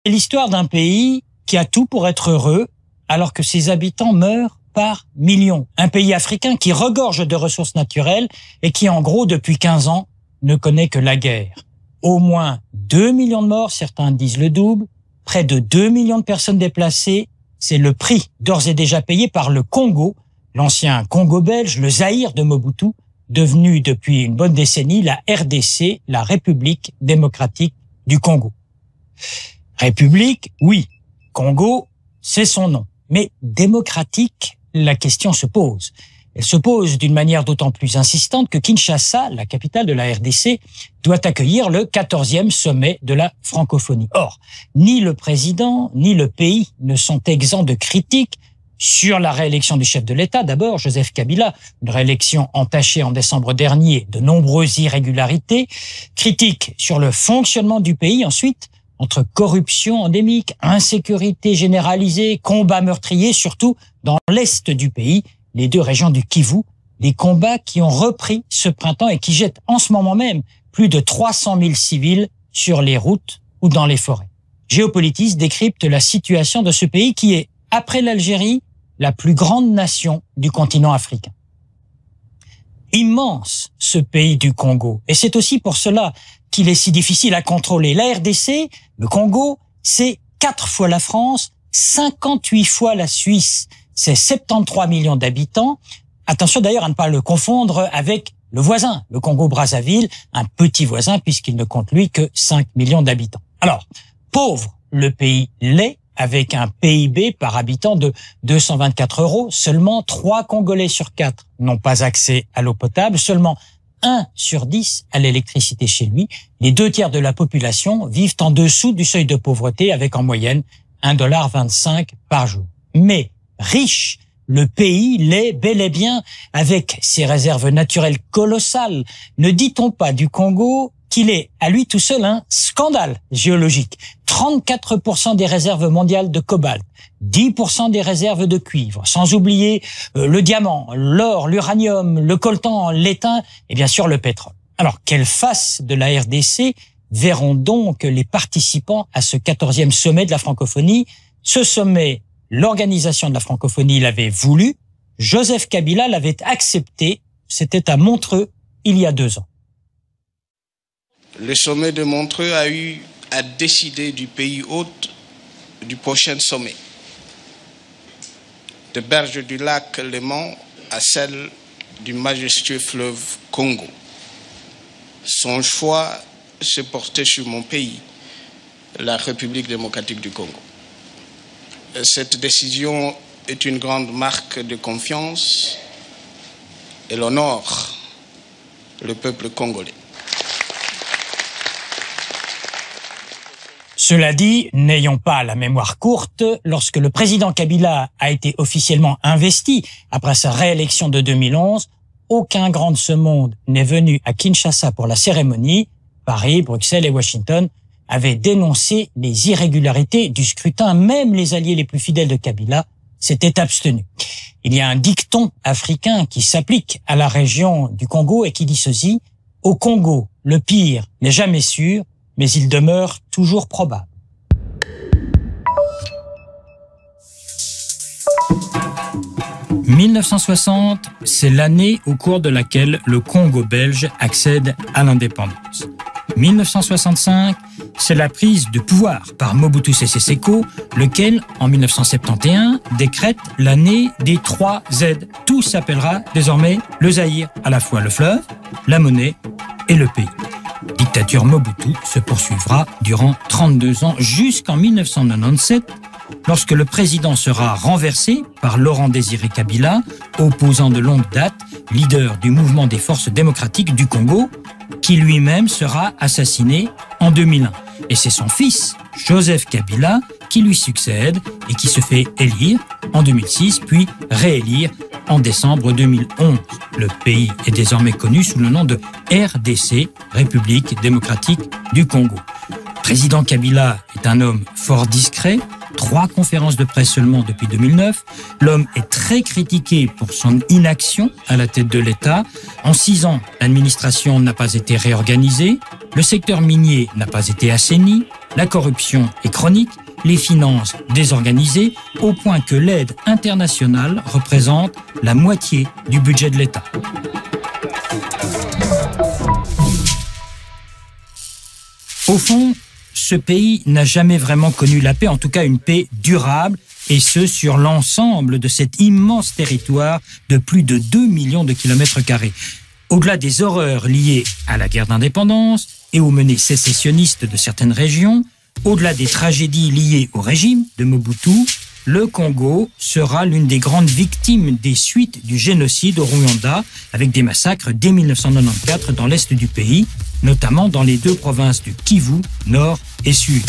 C'est l'histoire d'un pays qui a tout pour être heureux, alors que ses habitants meurent par millions. Un pays africain qui regorge de ressources naturelles et qui, en gros, depuis 15 ans, ne connaît que la guerre. Au moins 2 millions de morts, certains disent le double, près de 2 millions de personnes déplacées. C'est le prix d'ores et déjà payé par le Congo, l'ancien Congo belge, le Zaïre de Mobutu, devenu depuis une bonne décennie la RDC, la République démocratique du Congo. République, oui. Congo, c'est son nom. Mais démocratique, la question se pose. Elle se pose d'une manière d'autant plus insistante que Kinshasa, la capitale de la RDC, doit accueillir le 14e sommet de la francophonie. Or, ni le président, ni le pays ne sont exempts de critiques sur la réélection du chef de l'État. D'abord, Joseph Kabila, une réélection entachée en décembre dernier de nombreuses irrégularités. Critiques sur le fonctionnement du pays, ensuite, entre corruption endémique, insécurité généralisée, combats meurtriers, surtout dans l'est du pays, les deux régions du Kivu, des combats qui ont repris ce printemps et qui jettent en ce moment même plus de 300 000 civils sur les routes ou dans les forêts. Géopolitis décrypte la situation de ce pays qui est, après l'Algérie, la plus grande nation du continent africain. Immense, ce pays du Congo. Et c'est aussi pour cela qu'il est si difficile à contrôler. La RDC, le Congo, c'est 4 fois la France, 58 fois la Suisse. C'est 73 millions d'habitants. Attention d'ailleurs à ne pas le confondre avec le voisin, le Congo-Brazzaville, un petit voisin puisqu'il ne compte lui que 5 millions d'habitants. Alors, pauvre, le pays l'est, avec un PIB par habitant de 224 €. Seulement 3 Congolais sur 4 n'ont pas accès à l'eau potable. Seulement 1 sur 10 à l'électricité chez lui. Les 2 tiers de la population vivent en dessous du seuil de pauvreté avec en moyenne 1,25 $ par jour. Mais riche, le pays l'est bel et bien avec ses réserves naturelles colossales. Ne dit-on pas du Congo qu'il est à lui tout seul un scandale géologique? 34% des réserves mondiales de cobalt, 10% des réserves de cuivre, sans oublier le diamant, l'or, l'uranium, le coltan, l'étain et bien sûr le pétrole. Alors, quelle face de la RDC verront donc les participants à ce 14e sommet de la francophonie? Ce sommet, l'Organisation de la francophonie l'avait voulu, Joseph Kabila l'avait accepté, c'était à Montreux il y a 2 ans. Le sommet de Montreux a eu à décider du pays hôte du prochain sommet, de berge du lac Léman à celle du majestueux fleuve Congo. Son choix s'est porté sur mon pays, la République démocratique du Congo. Cette décision est une grande marque de confiance et l'honore le peuple congolais. Cela dit, n'ayons pas la mémoire courte, lorsque le président Kabila a été officiellement investi après sa réélection de 2011, aucun grand de ce monde n'est venu à Kinshasa pour la cérémonie. Paris, Bruxelles et Washington avaient dénoncé les irrégularités du scrutin. Même les alliés les plus fidèles de Kabila s'étaient abstenus. Il y a un dicton africain qui s'applique à la région du Congo et qui dit ceci: au Congo, le pire n'est jamais sûr, mais il demeure toujours probable. « 1960, c'est l'année au cours de laquelle le Congo belge accède à l'indépendance. 1965, c'est la prise de pouvoir par Mobutu Sese Seko, lequel, en 1971, décrète l'année des 3 Z. Tout s'appellera désormais le Zaïre, à la fois le fleuve, la monnaie et le pays. Dictature Mobutu se poursuivra durant 32 ans jusqu'en 1997, lorsque le président sera renversé par Laurent-Désiré Kabila, opposant de longue date, leader du mouvement des forces démocratiques du Congo, qui lui-même sera assassiné en 2001. Et c'est son fils, Joseph Kabila, qui lui succède et qui se fait élire en 2006, puis réélire en décembre 2011. Le pays est désormais connu sous le nom de RDC, République démocratique du Congo. Président Kabila est un homme fort discret, 3 conférences de presse seulement depuis 2009. L'homme est très critiqué pour son inaction à la tête de l'État. En 6 ans, l'administration n'a pas été réorganisée. Le secteur minier n'a pas été assaini, la corruption est chronique, les finances désorganisées, au point que l'aide internationale représente la moitié du budget de l'État. Au fond, ce pays n'a jamais vraiment connu la paix, en tout cas une paix durable, et ce sur l'ensemble de cet immense territoire de plus de 2 millions de kilomètres carrés. Au-delà des horreurs liées à la guerre d'indépendance et aux menées sécessionnistes de certaines régions, au-delà des tragédies liées au régime de Mobutu, le Congo sera l'une des grandes victimes des suites du génocide au Rwanda, avec des massacres dès 1994 dans l'est du pays, notamment dans les deux provinces du Kivu, nord et sud.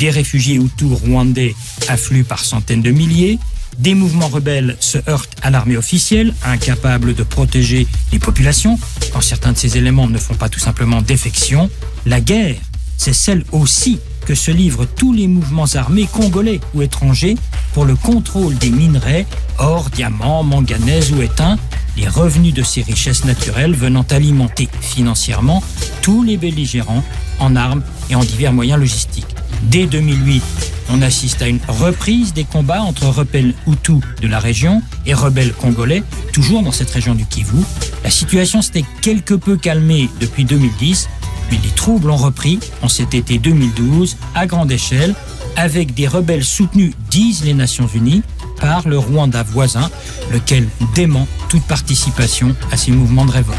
Des réfugiés hutus rwandais affluent par centaines de milliers, des mouvements rebelles se heurtent à l'armée officielle, incapable de protéger les populations, quand certains de ces éléments ne font pas tout simplement défection. La guerre, c'est celle aussi que se livrent tous les mouvements armés congolais ou étrangers pour le contrôle des minerais, or, diamants, manganèse ou étain, les revenus de ces richesses naturelles venant alimenter financièrement tous les belligérants en armes et en divers moyens logistiques. Dès 2008, on assiste à une reprise des combats entre rebelles hutus de la région et rebelles congolais, toujours dans cette région du Kivu. La situation s'était quelque peu calmée depuis 2010, mais les troubles ont repris en cet été 2012 à grande échelle, avec des rebelles soutenus, disent les Nations Unies, par le Rwanda voisin, lequel dément toute participation à ces mouvements de révolte.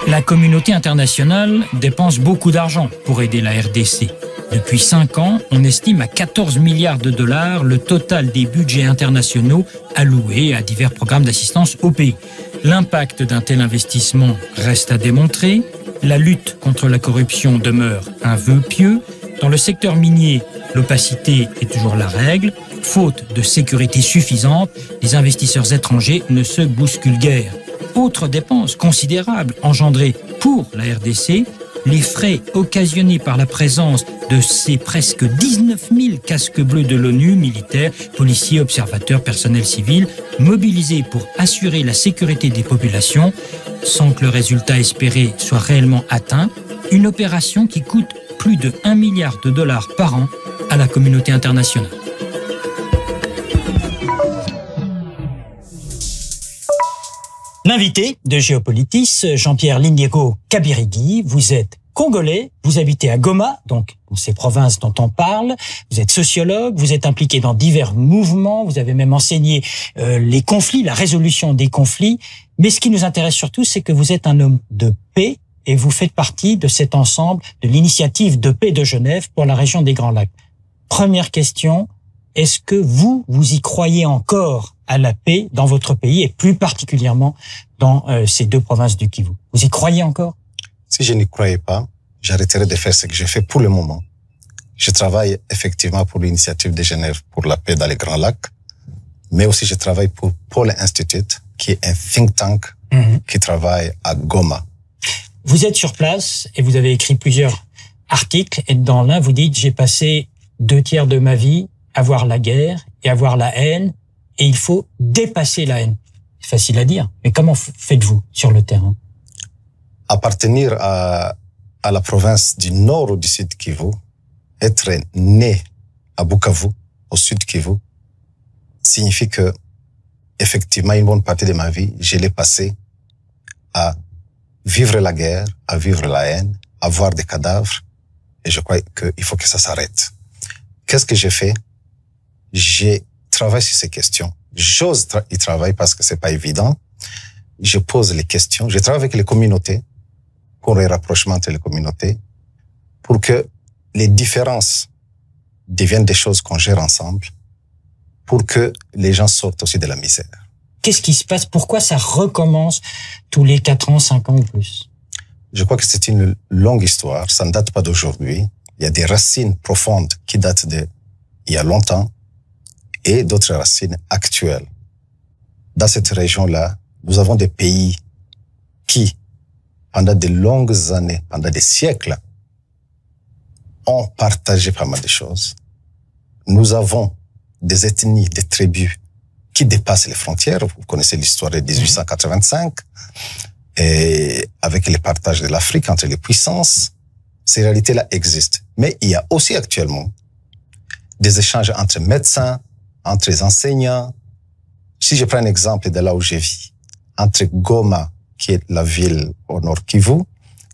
La communauté internationale dépense beaucoup d'argent pour aider la RDC. Depuis 5 ans, on estime à 14 milliards de dollars le total des budgets internationaux alloués à divers programmes d'assistance au pays. L'impact d'un tel investissement reste à démontrer. La lutte contre la corruption demeure un vœu pieux. Dans le secteur minier, l'opacité est toujours la règle. Faute de sécurité suffisante, les investisseurs étrangers ne se bousculent guère. Autre dépense considérable engendrée pour la RDC, les frais occasionnés par la présence de ces presque 19 000 casques bleus de l'ONU, militaires, policiers, observateurs, personnel civil, mobilisés pour assurer la sécurité des populations, sans que le résultat espéré soit réellement atteint, une opération qui coûte plus de 1 milliard de dollars par an à la communauté internationale. L'invité de Géopolitis, Jean-Pierre Liniego Kabirigi, vous êtes congolais, vous habitez à Goma, donc ces provinces dont on parle, vous êtes sociologue, vous êtes impliqué dans divers mouvements, vous avez même enseigné les conflits, la résolution des conflits, mais ce qui nous intéresse surtout, c'est que vous êtes un homme de paix et vous faites partie de cet ensemble de l'initiative de paix de Genève pour la région des Grands Lacs. Première question, est-ce que vous y croyez encore à la paix dans votre pays et plus particulièrement dans ces deux provinces du Kivu? Vous y croyez encore? Si je n'y croyais pas, j'arrêterais de faire ce que je fais pour le moment. Je travaille effectivement pour l'initiative de Genève pour la paix dans les Grands Lacs, mais aussi je travaille pour Pôle Institute, qui est un think tank qui travaille à Goma. Vous êtes sur place et vous avez écrit plusieurs articles et dans l'un vous dites « J'ai passé 2 tiers de ma vie à voir la guerre et à voir la haine et il faut dépasser la haine ». C'est facile à dire, mais comment faites-vous sur le terrain? Appartenir à la province du nord ou du sud Kivu, être né à Bukavu, au sud Kivu, signifie que, effectivement, une bonne partie de ma vie, je l'ai passée à vivre la guerre, à vivre la haine, à voir des cadavres, et je crois qu'il faut que ça s'arrête. Qu'est-ce que j'ai fait? J'ai travaillé sur ces questions. J'ose y travailler parce que c'est pas évident. Je pose les questions. Je travaille avec les communautés pour les rapprochements entre les communautés, pour que les différences deviennent des choses qu'on gère ensemble, pour que les gens sortent aussi de la misère. Qu'est-ce qui se passe? Pourquoi ça recommence tous les 4 ans, 5 ans ou plus? Je crois que c'est une longue histoire. Ça ne date pas d'aujourd'hui. Il y a des racines profondes qui datent d'il y a longtemps et d'autres racines actuelles. Dans cette région-là, nous avons des pays qui, pendant de longues années, pendant des siècles, ont partagé pas mal de choses. Nous avons des ethnies, des tribus qui dépassent les frontières. Vous connaissez l'histoire de 1885. et avec les partages de l'Afrique entre les puissances, ces réalités-là existent. Mais il y a aussi actuellement des échanges entre médecins, entre les enseignants. Si je prends un exemple de là où je vis, entre Goma, qui est la ville au nord Kivu,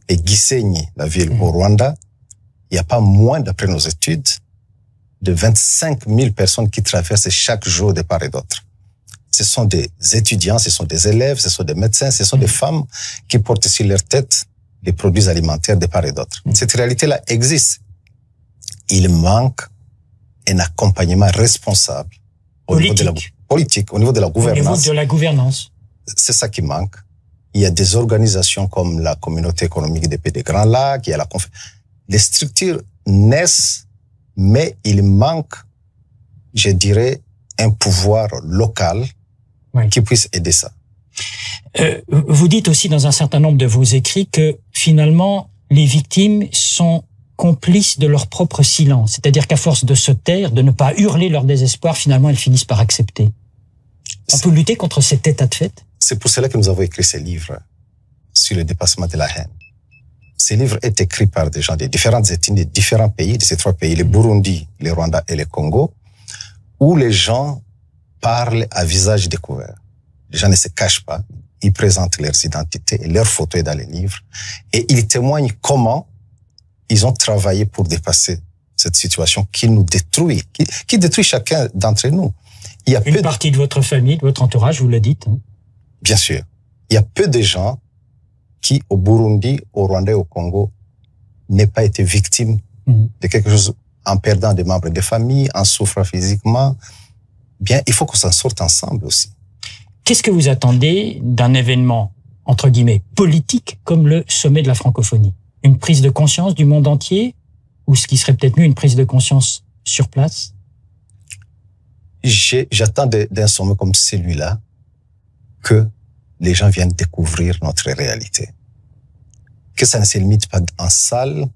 et Gisenyi, la ville au Rwanda, il n'y a pas moins, d'après nos études, de 25 000 personnes qui traversent chaque jour de part et d'autre. Ce sont des étudiants, ce sont des élèves, ce sont des médecins, ce sont des femmes qui portent sur leur tête des produits alimentaires de part et d'autre. Cette réalité-là existe. Il manque un accompagnement responsable au niveau de la politique, au niveau de la gouvernance. Au niveau de la gouvernance. C'est ça qui manque. Il y a des organisations comme la Communauté économique des Pays des Grands Lacs, il y a les structures naissent, mais il manque, je dirais, un pouvoir local qui puisse aider ça. Vous dites aussi dans un certain nombre de vos écrits que finalement, les victimes sont complices de leur propre silence. C'est-à-dire qu'à force de se taire, de ne pas hurler leur désespoir, finalement, elles finissent par accepter. On peut lutter contre cet état de fait? C'est pour cela que nous avons écrit ces livres sur le dépassement de la haine. Ces livres sont écrits par des gens de différentes ethnies, de différents pays, de ces trois pays, le Burundi, le Rwanda et le Congo, où les gens parlent à visage découvert. Les gens ne se cachent pas, ils présentent leurs identités et leurs photos dans les livres, et ils témoignent comment ils ont travaillé pour dépasser cette situation qui nous détruit, qui détruit chacun d'entre nous. Il y a une partie de votre famille, de votre entourage, vous le dites. Hein? Bien sûr. Il y a peu de gens qui, au Burundi, au Rwanda et au Congo, n'aient pas été victimes de quelque chose en perdant des membres de famille, en souffrant physiquement. Bien, il faut qu'on s'en sorte ensemble aussi. Qu'est-ce que vous attendez d'un événement, entre guillemets, politique comme le sommet de la francophonie? Une prise de conscience du monde entier? Ou ce qui serait peut-être mieux, une prise de conscience sur place? J'attends d'un sommet comme celui-là que les gens viennent découvrir notre réalité. Que ça ne se limite pas en salle,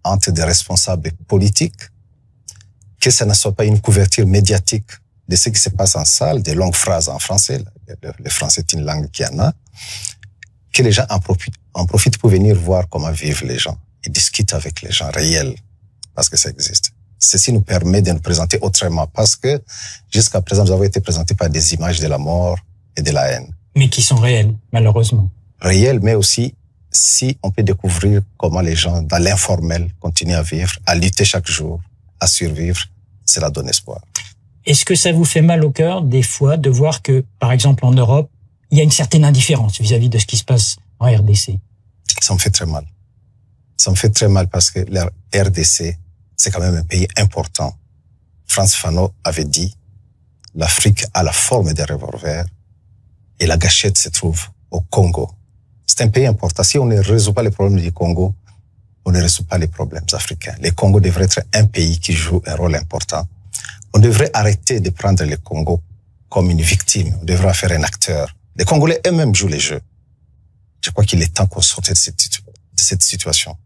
entre des responsables politiques, que ça ne soit pas une couverture médiatique de ce qui se passe en salle, des longues phrases en français, le français est une langue qui en a, que les gens en profitent pour venir voir comment vivent les gens et discuter avec les gens réels, parce que ça existe. Ceci nous permet de nous présenter autrement, parce que jusqu'à présent, nous avons été présentés par des images de la mort et de la haine. Mais qui sont réelles, malheureusement. Réelles, mais aussi si on peut découvrir comment les gens, dans l'informel, continuent à vivre, à lutter chaque jour, à survivre, cela donne espoir. Est-ce que ça vous fait mal au cœur, des fois, de voir que, par exemple, en Europe, il y a une certaine indifférence vis-à-vis de ce qui se passe en RDC? Ça me fait très mal. Ça me fait très mal parce que la RDC, c'est quand même un pays important. Frantz Fanon avait dit, l'Afrique a la forme des revolvers et la gâchette se trouve au Congo. C'est un pays important. Si on ne résout pas les problèmes du Congo, on ne résout pas les problèmes africains. Le Congo devrait être un pays qui joue un rôle important. On devrait arrêter de prendre le Congo comme une victime. On devrait faire un acteur. Les Congolais eux-mêmes jouent les jeux. Je crois qu'il est temps qu'on sorte de cette situation.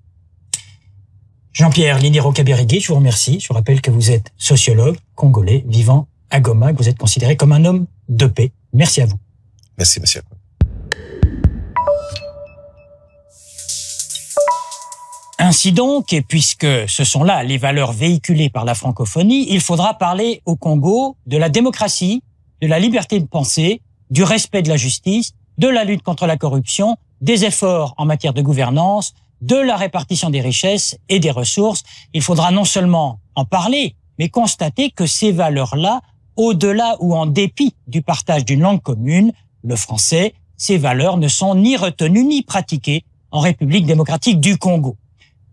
Jean-Pierre Linero-Kabirigi, je vous remercie. Je vous rappelle que vous êtes sociologue congolais vivant à Goma, que vous êtes considéré comme un homme de paix. Merci à vous. Merci, monsieur. Ainsi donc, et puisque ce sont là les valeurs véhiculées par la francophonie, il faudra parler au Congo de la démocratie, de la liberté de penser, du respect de la justice, de la lutte contre la corruption, des efforts en matière de gouvernance, de la répartition des richesses et des ressources. Il faudra non seulement en parler, mais constater que ces valeurs-là, au-delà ou en dépit du partage d'une langue commune, le français, ces valeurs ne sont ni retenues ni pratiquées en République démocratique du Congo.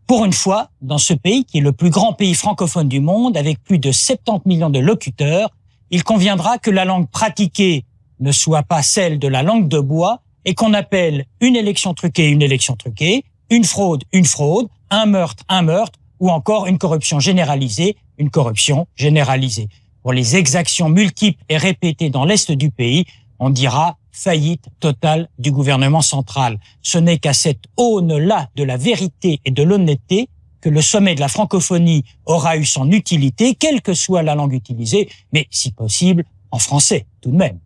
Pour une fois, dans ce pays qui est le plus grand pays francophone du monde, avec plus de 70 millions de locuteurs, il conviendra que la langue pratiquée ne soit pas celle de la langue de bois et qu'on appelle une élection truquée, une fraude, un meurtre, ou encore une corruption généralisée, une corruption généralisée. Pour les exactions multiples et répétées dans l'Est du pays, on dira faillite totale du gouvernement central. Ce n'est qu'à cette aune-là de la vérité et de l'honnêteté que le sommet de la francophonie aura eu son utilité, quelle que soit la langue utilisée, mais si possible, en français tout de même.